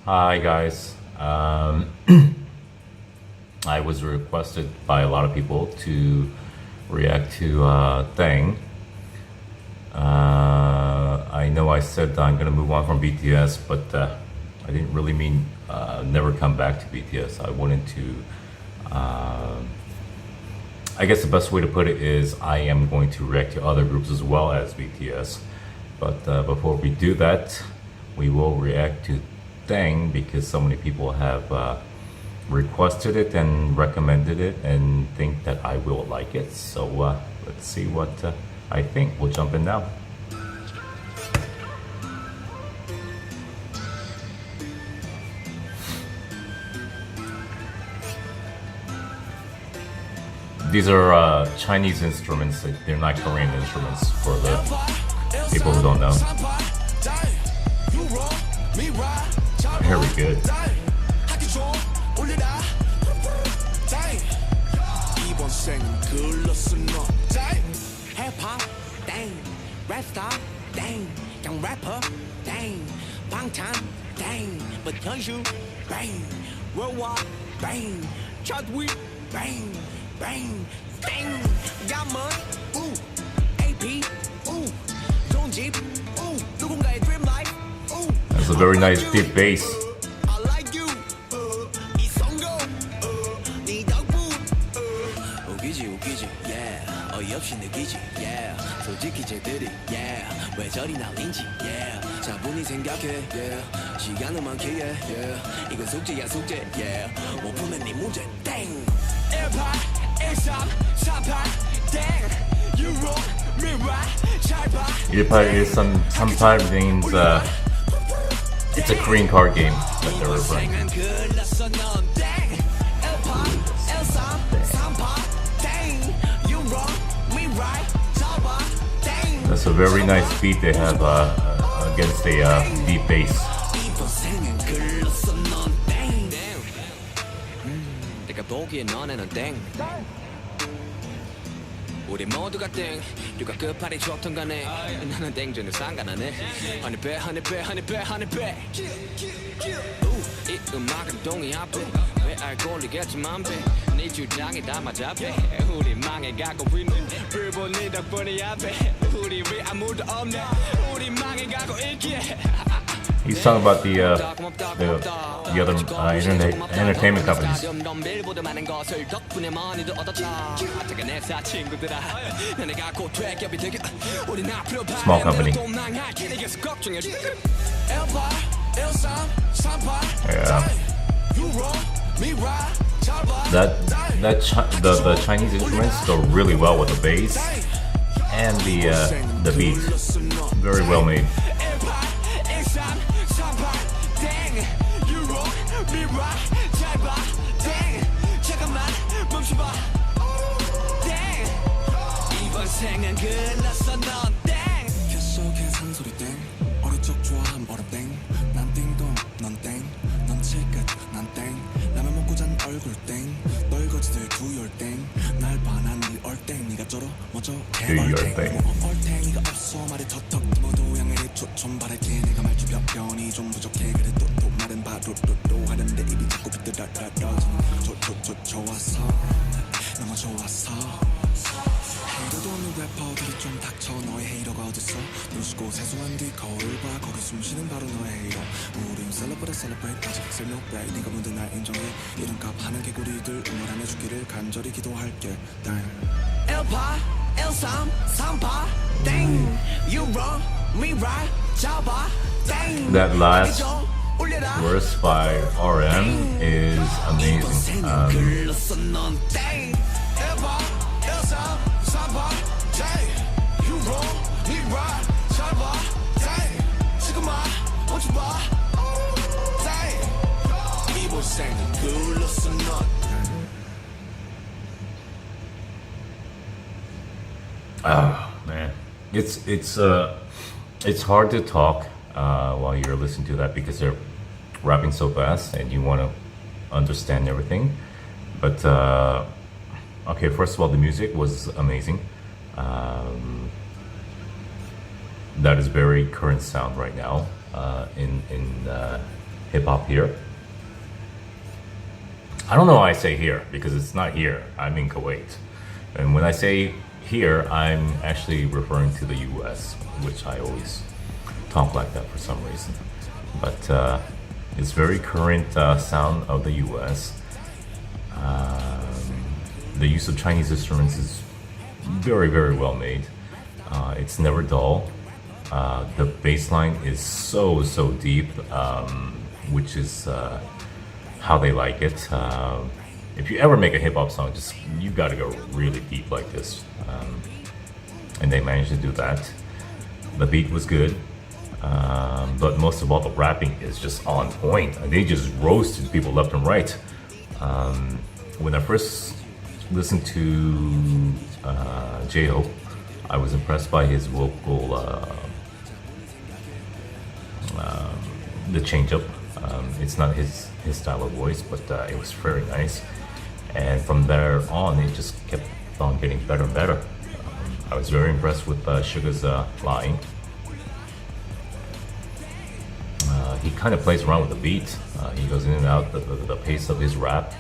Hi guys. I was requested by a lot of people to react to Ddaeng. I know I said I'm gonna move on from BTS, but I didn't really mean never come back to BTS. I wanted to. I guess the best way to put it is I am going to react to other groups as well as BTS. But before we do that, we will react to Ddaeng because so many people have requested it and recommended it and think that I will like it. So let's see what I think. We'll jump in now. These are Chinese instruments. They're not Korean instruments for the people who don't know. Very good. Hip-hop, Ddaeng, rap star, Ddaeng, young rapper, Ddaeng, 방탄, Ddaeng, potential, bang, worldwide, bang, chart we, bang, bang, bang, got money, ooh, AP, ooh, 좋은 집, ooh, 누군가의 dream life, ooh. That's a very nice deep bass. I like you, 이 성공, 네 덕분, 웃기지, yeah, 어이없이 느끼지, yeah, 솔직히 쟤들이, yeah, 왜 저리 날린지, yeah, 차분히 생각해, yeah, 시간은 많기에, yeah, 이건 숙제야, yeah, 못 풀면 네 문제, 땡. 181338 means it's a Korean card game that they're referring to. That's a very nice beat they have against a deep bass. 우리 모두가 땡 누가 끝발이 좋던 간에 나는 땡전에 상관하네 honey bet 이 음악은 동의 앞에 왜 알코올이겠지만 배네 주장이 다 맞아 배 우리 망해가고 있는 불본 네 덕분에 앞에 우리 왜 아무도 없네 우리 망해가고 있기에. He's talking about the other entertainment companies. Small company. Yeah. The Chinese instruments go really well with the bass and the beat. Very well made. Do your thing. 래퍼들이 좀 닥쳐 너의 헤이러가 어딨어 눈시고 세수한 뒤 거울을 봐 거기 숨쉬는 바로 너의 헤이러 우린 celebrate 아직 celebrate 네가 문제 날 인정해 이름값 하는 개구리들 응원 안 해주기를 간절히 기도할게 Ddaeng 181338 Ddaeng You wrong me right 잡아 Ddaeng That last verse by RM is amazing. Oh man, it's hard to talk while you're listening to that because they're rapping so fast and you want to understand everything. But okay, first of all, the music was amazing. That is very current sound right now in hip hop here. I don't know why I say here because it's not here. I'm in Kuwait. And when I say here, I'm actually referring to the US, which I always talk like that for some reason. But it's very current sound of the US. The use of Chinese instruments is very, very well made. It's never dull. The bass line is so deep, which is how they like it. If you ever make a hip hop song, you got to go really deep like this, and they managed to do that. The beat was good, but most of all, the rapping is just on point. They just roasted people left and right. When I first listened to J-Hope, I was impressed by his vocal, the change-up. It's not his style of voice, but it was very nice. And from there on, it just kept on getting better and better. I was very impressed with Suga's line. He kind of plays around with the beat. He goes in and out the pace of his rap.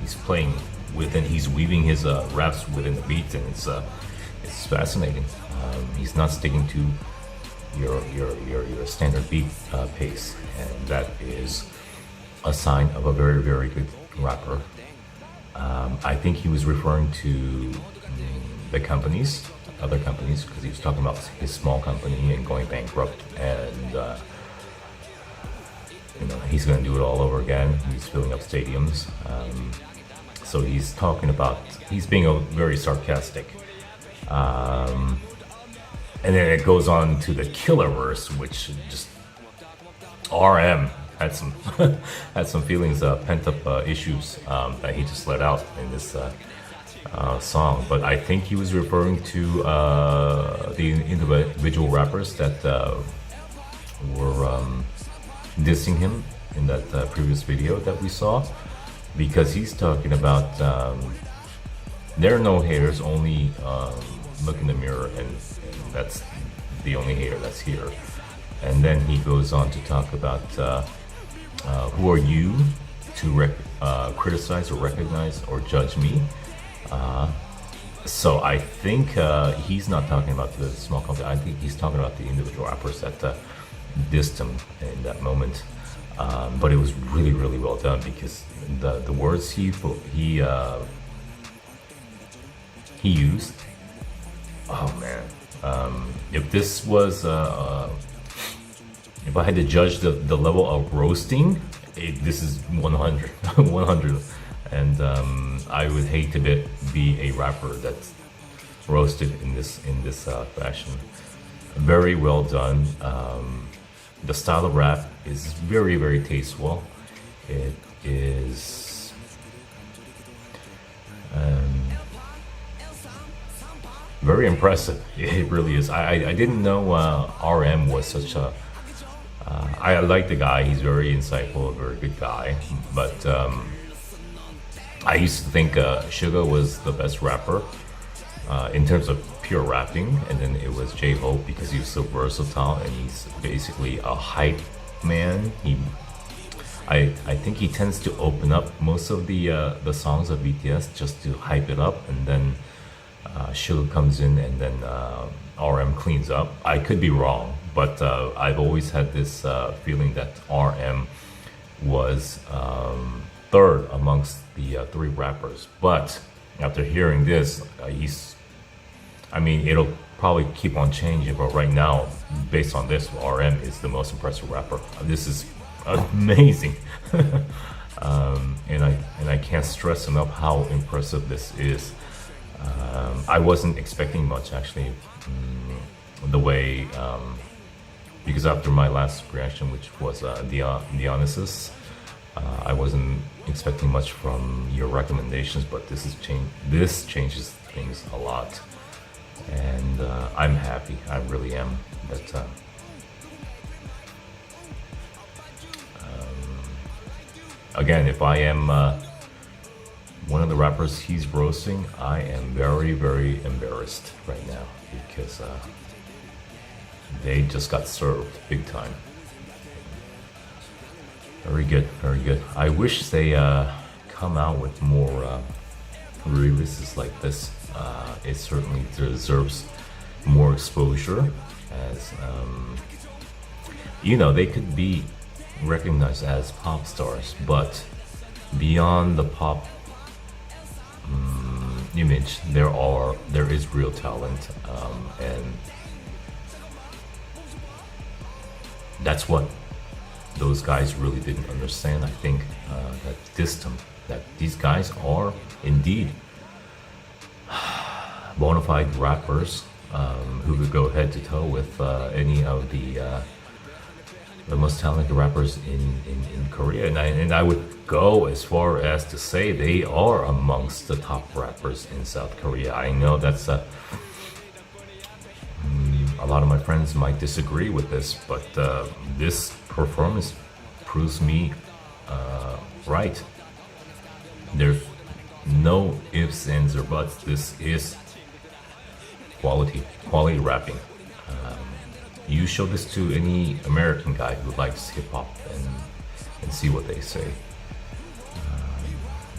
He's playing within, he's weaving his raps within the beat, and it's fascinating. He's not sticking to your standard beat pace, and that is a sign of a very, very good rapper. I think he was referring to the companies, other companies, because he was talking about his small company and going bankrupt, and he's going to do it all over again. He's filling up stadiums. So he's talking about, he's being very sarcastic. And then it goes on to the killer verse, which just RM had some had some feelings, pent up issues that he just let out in this song. But I think he was referring to the individual rappers that were dissing him in that previous video that we saw, because he's talking about there are no haters, only look in the mirror, and that's the only hater that's here. And then he goes on to talk about who are you to criticize or recognize or judge me. So I think he's not talking about the small company. I think he's talking about the individual rappers that dissed him in that moment. But it was really, really well done, because the words he used. Oh man. If this was, if I had to judge the level of roasting, this is 100, 100. And I would hate to be a rapper that's roasted in this fashion. Very well done. The style of rap is very, very tasteful. It is very impressive. It really is. I didn't know RM was such a... I like the guy. He's very insightful, a very good guy. But I used to think Suga was the best rapper in terms of pure rapping, and then it was J-Hope because he was so versatile and he's basically a hype man. I think he tends to open up most of the songs of BTS just to hype it up, and then Suga comes in, and then RM cleans up. I could be wrong, but I've always had this feeling that RM was third amongst the three rappers. But after hearing this, it'll probably keep on changing, but right now, based on this, RM is the most impressive rapper. This is amazing. And I can't stress enough how impressive this is. I wasn't expecting much, actually, the way, because after my last reaction, which was Dionysus, I wasn't expecting much from your recommendations, but this changes things a lot, and I'm happy. I really am. That again, if I am one of the rappers he's roasting, I am very, very embarrassed right now, because they just got served big time. Very good, very good. I wish they come out with more releases like this. It certainly deserves more exposure, as they could be recognized as pop stars, but beyond the pop image, there is real talent, and that's what those guys really didn't understand. I think that these guys are indeed bona fide rappers who could go head to toe with any of the most talented rappers in Korea, and I would go as far as to say they are amongst the top rappers in South Korea. I know that's a lot of my friends might disagree with this, but this performance proves me right. There's no ifs, ands, or buts. This is quality rapping. You show this to any American guy who likes hip hop and see what they say.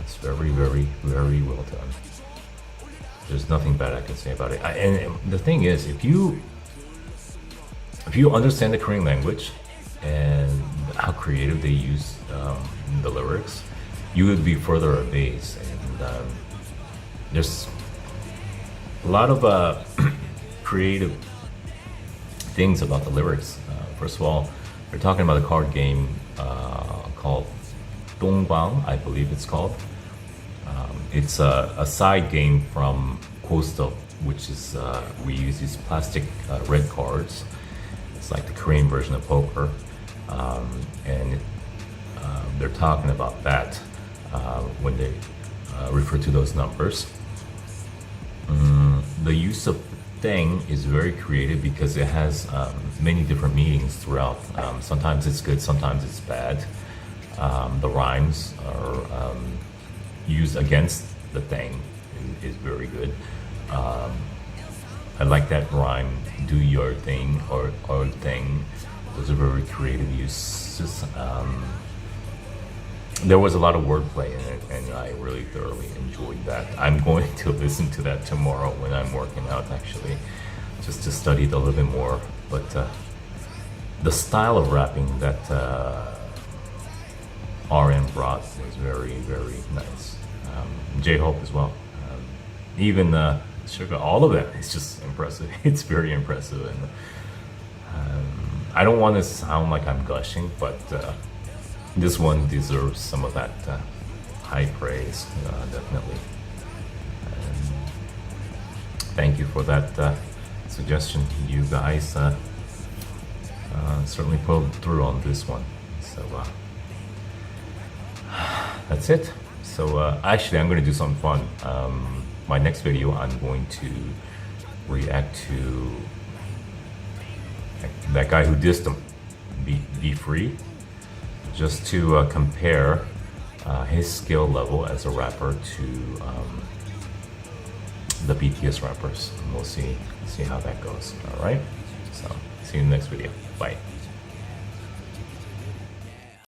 It's very, very, very well done. There's nothing bad I can say about it. And the thing is, if you understand the Korean language and how creative they use the lyrics, you would be further amazed. And there's a lot of creative things about the lyrics. First of all, they're talking about a card game called Ddaeng, I believe it's called. It's a side game from Coastal, which is we use these plastic red cards. It's like the Korean version of poker, and they're talking about that when they refer to those numbers. The use of Ddaeng is very creative because it has many different meanings throughout. Sometimes it's good, sometimes it's bad. The rhymes are used against the Ddaeng is very good. I like that rhyme, do your thing or thing. Those are very creative uses. There was a lot of wordplay in it, and I really thoroughly enjoyed that. I'm going to listen to that tomorrow when I'm working out, actually, just to study it a little bit more. But the style of rapping that RM brought was very, very nice. J-Hope as well. Even Sugar, all of it. It's just impressive. It's very impressive, and I don't want to sound like I'm gushing, but this one deserves some of that high praise, definitely. Thank you for that suggestion. You guys certainly pulled through on this one. So that's it. So actually, I'm going to do something fun. My next video, I'm going to react to that guy who dissed him, Be Free, just to compare his skill level as a rapper to the BTS rappers. And we'll see how that goes. All right. So see you in the next video. Bye.